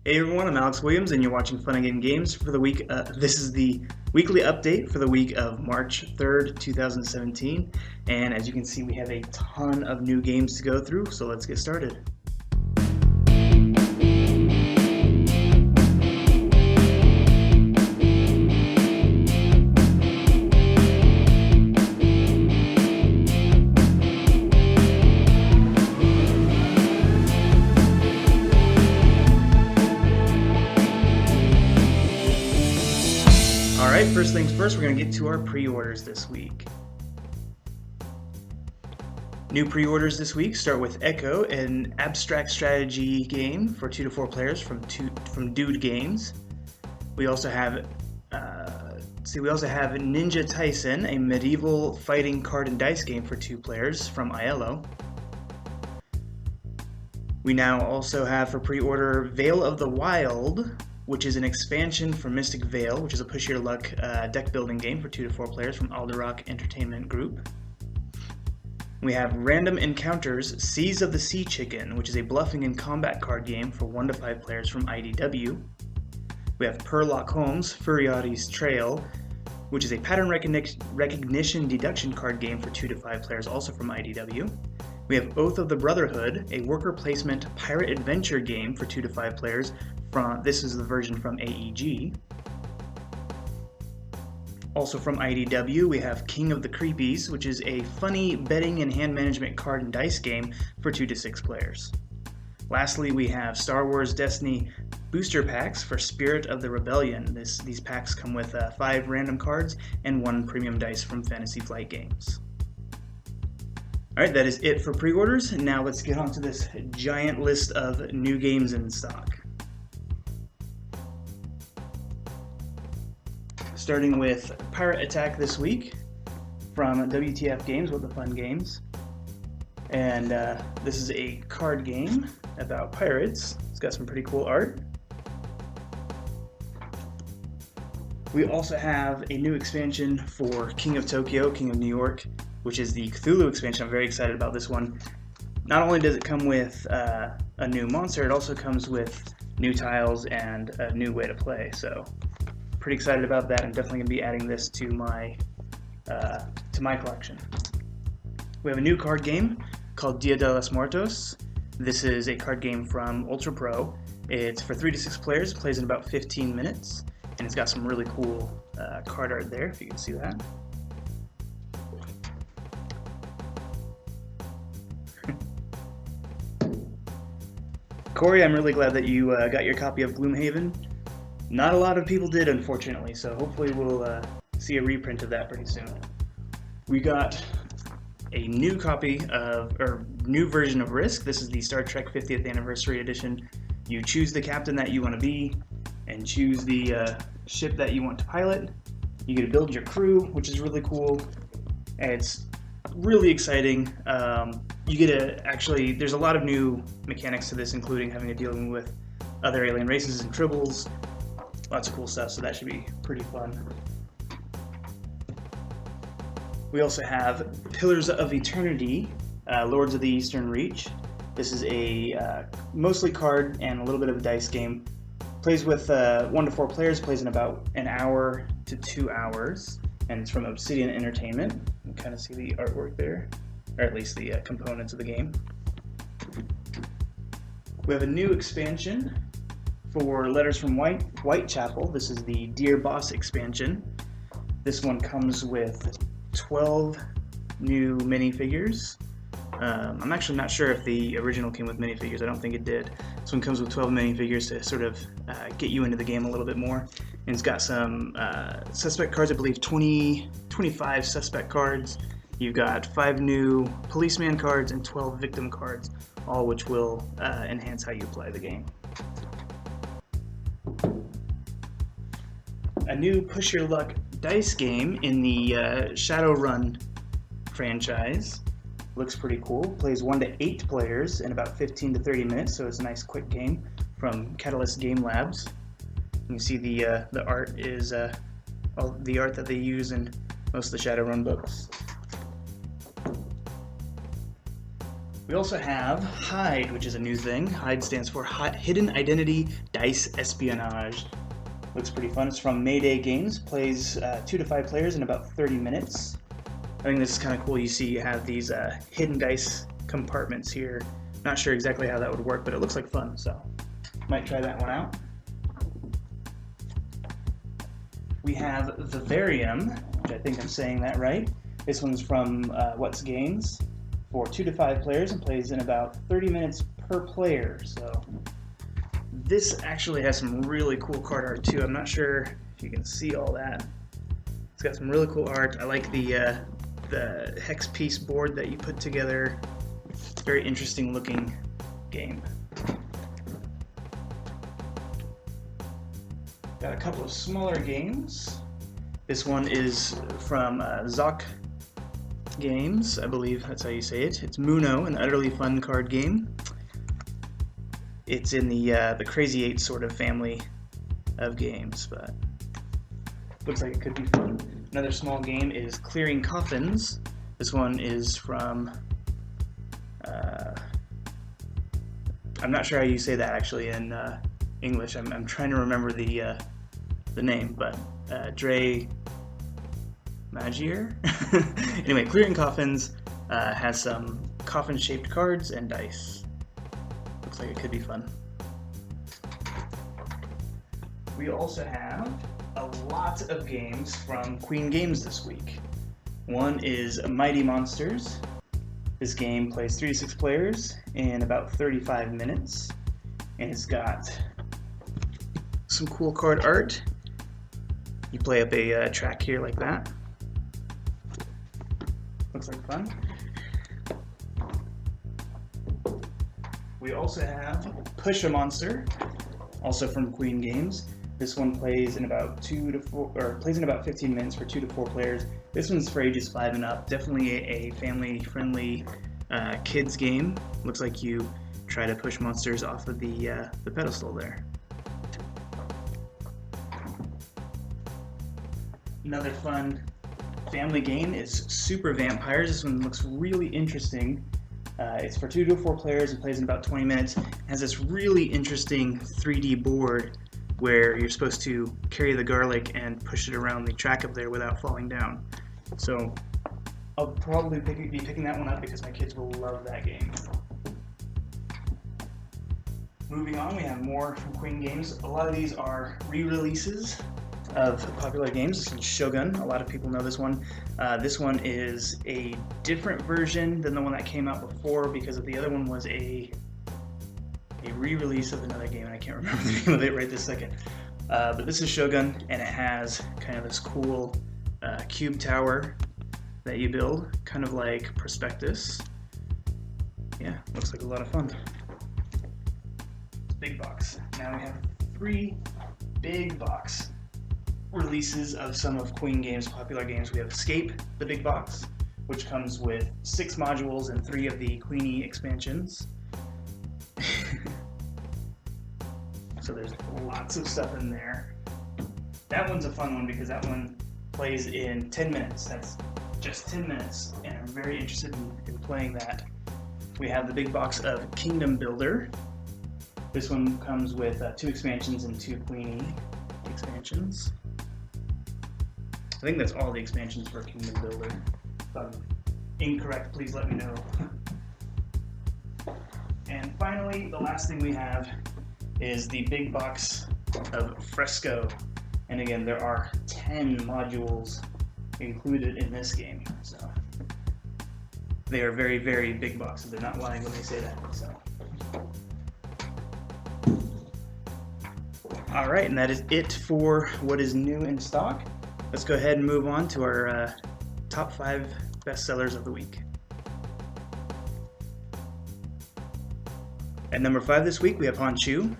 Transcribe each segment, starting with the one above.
Hey everyone, I'm Alex Williams and you're watching Funagain Games for the week. This is the weekly update for the week of March 3rd, 2017. And as you can see, we have a ton of new games to go through, so let's get started. Alright, first things first, we're going to get to our pre-orders this week. New pre-orders this week start with Echo, an abstract strategy game for 2 to 4 players from Dude Games. We also have Ninja Tyson, a medieval fighting card and dice game for 2 players from Aiello. We now also have for pre-order Veil of the Wild, which is an expansion for Mystic Vale, which is a push your luck deck building game for 2 to 4 players from Alderock Entertainment Group. We have Random Encounters Seas of the Sea Chicken, which is a bluffing and combat card game for 1 to 5 players from IDW. We have Sherlock Holmes Furiati's Trail, which is a pattern recognition deduction card game for 2 to 5 players, also from IDW. We have Oath of the Brotherhood, a worker placement pirate adventure game for 2 to 5 players. This is the version from AEG. Also from IDW, we have King of the Creepies, which is a funny betting and hand management card and dice game for 2 to 6 players. Lastly, we have Star Wars Destiny booster packs for Spirit of the Rebellion. These packs come with 5 random cards and 1 premium dice from Fantasy Flight Games. Alright, that is it for pre-orders. Now let's get on to this giant list of new games in stock. Starting with Pirate Attack this week from WTF Games, What the Fun Games. And this is a card game about pirates. It's got some pretty cool art. We also have a new expansion for King of Tokyo, King of New York, which is the Cthulhu expansion. I'm very excited about this one. Not only does it come with a new monster, it also comes with new tiles and a new way to play. So pretty excited about that. I'm definitely going to be adding this to my collection. We have a new card game called Dia de los Muertos. This is a card game from Ultra Pro. It's for 3 to 6 players, plays in about 15 minutes, and it's got some really cool card art there, if you can see that. Corey, I'm really glad that you got your copy of Gloomhaven. Not a lot of people did, unfortunately, so hopefully we'll see a reprint of that pretty soon. We got a new copy new version of Risk. This is the Star Trek 50th Anniversary Edition. You choose the captain that you want to be, and choose the ship that you want to pilot. You get to build your crew, which is really cool. And it's really exciting. You get to there's a lot of new mechanics to this, including having to deal with other alien races and tribbles. Lots of cool stuff, so that should be pretty fun. We also have Pillars of Eternity, Lords of the Eastern Reach. This is a mostly card and a little bit of a dice game. Plays with 1 to 4 players, plays in about an hour to 2 hours, and it's from Obsidian Entertainment. You can kind of see the artwork there, or at least the components of the game. We have a new expansion for Letters from Whitechapel. This is the Dear Boss expansion. This one comes with 12 new minifigures. I'm actually not sure if the original came with minifigures. I don't think it did. This one comes with 12 minifigures to sort of get you into the game a little bit more. And it's got some suspect cards, I believe 25 suspect cards. You've got 5 new policeman cards and 12 victim cards, all which will enhance how you play the game. A new Push Your Luck dice game in the Shadowrun franchise. Looks pretty cool. Plays 1 to 8 players in about 15 to 30 minutes, so it's a nice quick game from Catalyst Game Labs. You can see the art is the art that they use in most of the Shadowrun books. We also have Hide, which is a new thing. Hide stands for Hidden Identity Dice Espionage. Looks pretty fun. It's from Mayday Games. Plays 2 to 5 players in about 30 minutes. I think this is kind of cool. You see you have these hidden dice compartments here. Not sure exactly how that would work, but it looks like fun, so might try that one out. We have Vivarium, which I think I'm saying that right. This one's from What's Games for 2 to 5 players and plays in about 30 minutes per player. So this actually has some really cool card art too. I'm not sure if you can see all that. It's got some really cool art. I like the hex piece board that you put together. It's a very interesting looking game. Got a couple of smaller games. This one is from Zoc Games, I believe that's how you say it. It's Muno, an utterly fun card game. It's in the Crazy 8 sort of family of games, but looks like it could be fun. Another small game is Clearing Coffins. This one is from I'm not sure how you say that actually in English. I'm trying to remember the name, but Dre Magier. Anyway, Clearing Coffins has some coffin-shaped cards and dice. Looks like it could be fun. We also have a lot of games from Queen Games this week. One is Mighty Monsters. This game plays 3 to 6 players in about 35 minutes, and it's got some cool card art. You play up a track here like that. Looks like fun. We also have Push a Monster, also from Queen Games. This one plays in about 15 minutes for 2 to 4 players. This one's for ages 5 and up. Definitely a family-friendly kids game. Looks like you try to push monsters off of the pedestal there. Another fun family game is Super Vampires. This one looks really interesting. It's for 2 to 4 players and plays in about 20 minutes. It has this really interesting 3D board where you're supposed to carry the garlic and push it around the track up there without falling down. So I'll probably be picking that one up because my kids will love that game. Moving on, we have more from Queen Games. A lot of these are re-releases of popular games. This is Shogun. A lot of people know this one. This one is a different version than the one that came out before because the other one was a re-release of another game, and I can't remember the name of it right this second. But this is Shogun, and it has kind of this cool cube tower that you build, kind of like Prospectus. Yeah, looks like a lot of fun. It's big box. Now we have 3 big box releases of some of Queen Games' popular games. We have Escape, the big box, which comes with 6 modules and 3 of the Queenie expansions. So there's lots of stuff in there. That one's a fun one because that one plays in 10 minutes. That's just 10 minutes, and I'm very interested in playing that. We have the big box of Kingdom Builder. This one comes with 2 expansions and 2 Queenie expansions. I think that's all the expansions for Kingdom Builder. If I'm incorrect, please let me know. And finally, the last thing we have is the big box of Fresco. And again, there are 10 modules included in this game. So they are very, very big boxes. They're not lying when they say that. So. All right, and that is it for what is new in stock. Let's go ahead and move on to our top 5 bestsellers of the week. At number 5 this week, we have Honshu.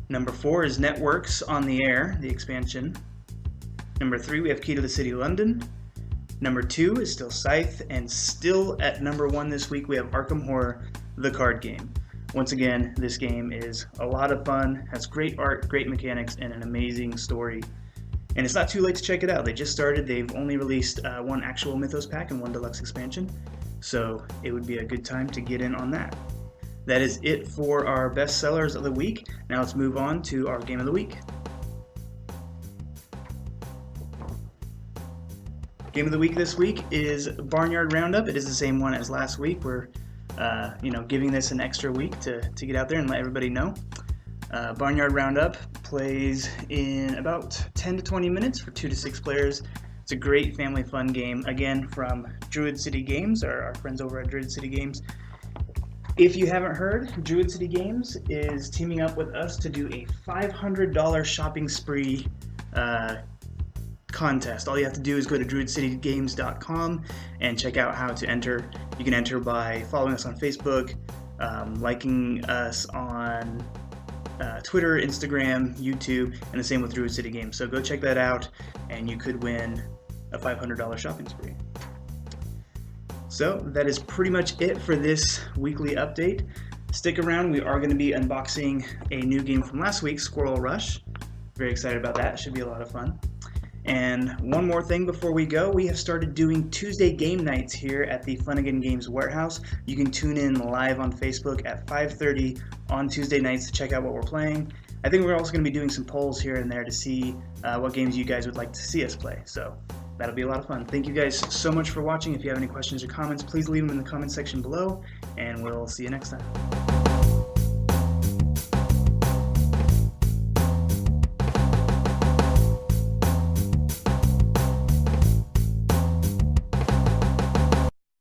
Number 4 is Networks on the Air, the expansion. Number 3, we have Key to the City, London. Number 2 is still Scythe, and still at number 1 this week, we have Arkham Horror, the card game. Once again, this game is a lot of fun, has great art, great mechanics, and an amazing story. And it's not too late to check it out. They just started. They've only released 1 actual Mythos pack and 1 deluxe expansion. so it would be a good time to get in on that. That is it for our best sellers of the week. Now let's move on to our game of the week. Game of the week this week is Barnyard Roundup. It is the same one as last week. We're giving this an extra week to get out there and let everybody know. Barnyard Roundup plays in about 10 to 20 minutes for 2 to 6 players. It's a great family fun game, again, from Druid City Games, our friends over at Druid City Games. If you haven't heard, Druid City Games is teaming up with us to do a $500 shopping spree contest. All you have to do is go to druidcitygames.com and check out how to enter. You can enter by following us on Facebook, liking us on Twitter, Instagram, YouTube, and the same with Druid City Games. So go check that out, and you could win a $500 shopping spree. So that is pretty much it for this weekly update. Stick around, we are going to be unboxing a new game from last week, Squirrel Rush. Very excited about that, it should be a lot of fun. And one more thing before we go, we have started doing Tuesday game nights here at the Funagain Games Warehouse. You can tune in live on Facebook at 5:30 on Tuesday nights to check out what we're playing. I think we're also going to be doing some polls here and there to see what games you guys would like to see us play. So that'll be a lot of fun. Thank you guys so much for watching. If you have any questions or comments, please leave them in the comment section below, and we'll see you next time.